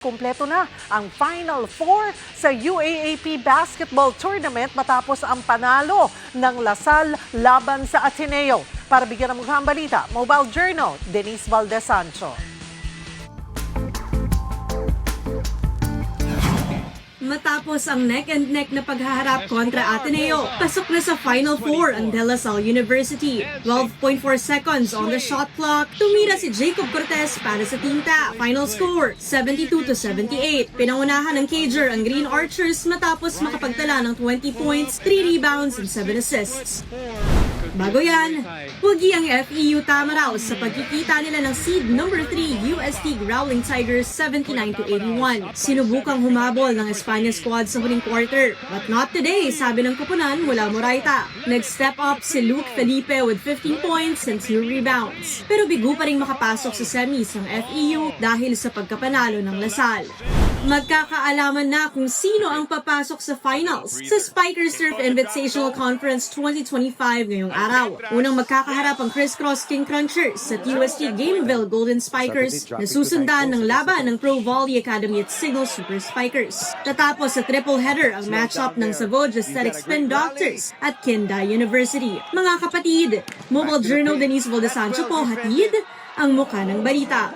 Kumpleto na ang Final Four sa UAAP Basketball Tournament matapos ang panalo ng Lasal laban sa Ateneo. Para bigyan ng mukhang balita, Mobile Journal, Denise Valdez Sancho. Matapos ang neck-and-neck na paghaharap kontra Ateneo, pasok na sa Final Four ang De La Salle University. 12.4 seconds on the shot clock, tumira si Jacob Cortez para sa tinta. Final score, 72-78. Pinangunahan ng Cager ang Green Archers matapos makapagtala ng 20 points, 3 rebounds, and 7 assists. Bago yan, pugi ang FEU Tamaraw sa pagkikita nila ng seed number 3 UST Growling Tigers 79-81. Sinubukang humabol ng Espanya squad sa huling quarter. But not today, sabi ng kupunan mula Moraita. Nag-step up si Luke Felipe with 15 points and 2 rebounds. Pero bigo pa rin makapasok sa semis ng FEU dahil sa pagkapanalo ng Lasal. Magkakaalaman na kung sino ang papasok sa finals sa Spikers Turf Invitational Conference 2025 ngayong araw. Unang magkakaharap ang Crisscross King Crunchers sa TUST Gameville Golden Spikers na susundan ng laban ng Pro Volley Academy at Signal Super Spikers. Tatapos sa triple header ang matchup ng Savoge Aesthetic Spin Doctors at Kinda University. Mga kapatid, Mobile Journal Denise Valdez Sancho po hatid ang mukha ng balita.